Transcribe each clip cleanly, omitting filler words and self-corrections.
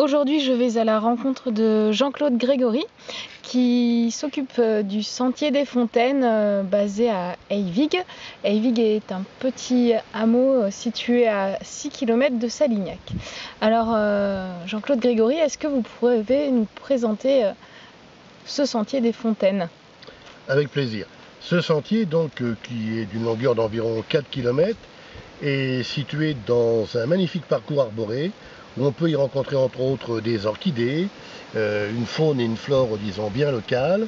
Aujourd'hui, je vais à la rencontre de Jean-Claude Grégory qui s'occupe du Sentier des Fontaines basé à Eyvig. Eyvig est un petit hameau situé à 6 km de Salignac. Alors, Jean-Claude Grégory, est-ce que vous pouvez nous présenter ce Sentier des Fontaines? Avec plaisir. Ce sentier, qui est d'une longueur d'environ 4 km, est situé dans un magnifique parcours arboré où on peut y rencontrer entre autres des orchidées, une faune et une flore, disons, bien locales.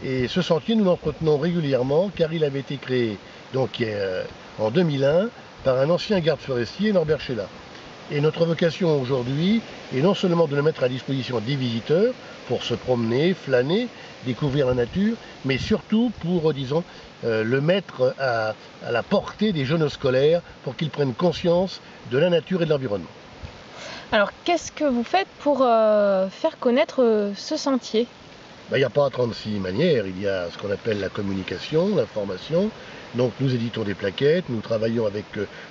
Et ce sentier, nous l'entretenons régulièrement car il avait été créé en 2001 par un ancien garde forestier, Norbert Sheila. Et notre vocation aujourd'hui est non seulement de le mettre à disposition des visiteurs pour se promener, flâner, découvrir la nature, mais surtout pour, disons, le mettre à la portée des jeunes scolaires pour qu'ils prennent conscience de la nature et de l'environnement. Alors, qu'est-ce que vous faites pour faire connaître ce sentier? Il n'y a pas 36 manières, il y a ce qu'on appelle la communication, l'information. Donc nous éditons des plaquettes, nous travaillons avec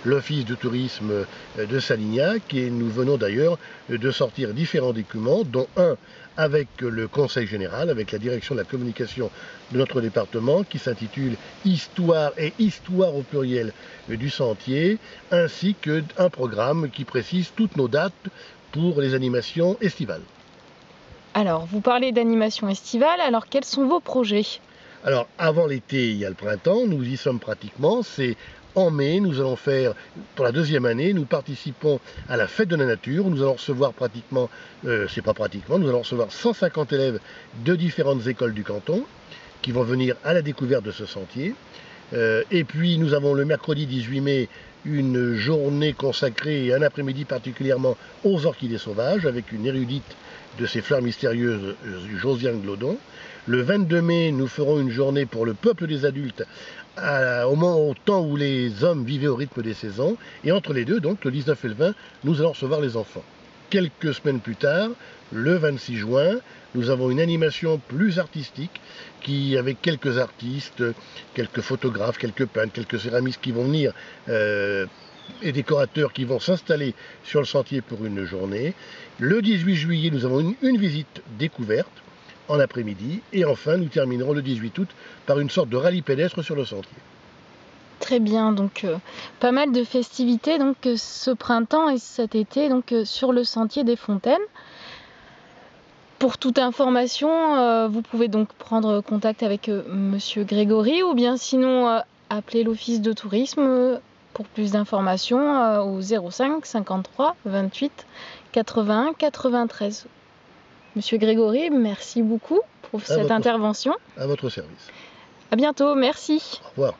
l'Office de tourisme de Salignac et nous venons d'ailleurs de sortir différents documents, dont un avec le Conseil général, avec la direction de la communication de notre département, qui s'intitule Histoire et Histoire au pluriel du sentier, ainsi qu'un programme qui précise toutes nos dates pour les animations estivales. Alors, vous parlez d'animation estivale, alors quels sont vos projets? Alors, avant l'été, il y a le printemps, nous y sommes pratiquement, c'est en mai, nous allons faire, pour la deuxième année, nous participons à la fête de la nature, nous allons recevoir nous allons recevoir 150 élèves de différentes écoles du canton, qui vont venir à la découverte de ce sentier. Et puis, nous avons le mercredi 18 mai, une journée consacrée et un après-midi particulièrement aux orchidées sauvages, avec une érudite de ces fleurs mystérieuses, Josiane Glodon. Le 22 mai, nous ferons une journée pour le peuple des adultes, au temps où les hommes vivaient au rythme des saisons. Et entre les deux, donc le 19 et le 20, nous allons recevoir les enfants. Quelques semaines plus tard, le 26 juin, nous avons une animation plus artistique avec quelques artistes, quelques photographes, quelques peintres, quelques céramistes qui vont venir et décorateurs qui vont s'installer sur le sentier pour une journée. Le 18 juillet, nous avons une visite découverte en après-midi. Et enfin, nous terminerons le 18 août par une sorte de rallye pédestre sur le sentier. Très bien, donc pas mal de festivités ce printemps et cet été sur le Sentier des Fontaines. Pour toute information, vous pouvez donc prendre contact avec Monsieur Grégory ou bien sinon appeler l'Office de tourisme pour plus d'informations au 05 53 28 81 93. Monsieur Grégory, merci beaucoup pour cette intervention. À votre service. À bientôt, merci. Au revoir.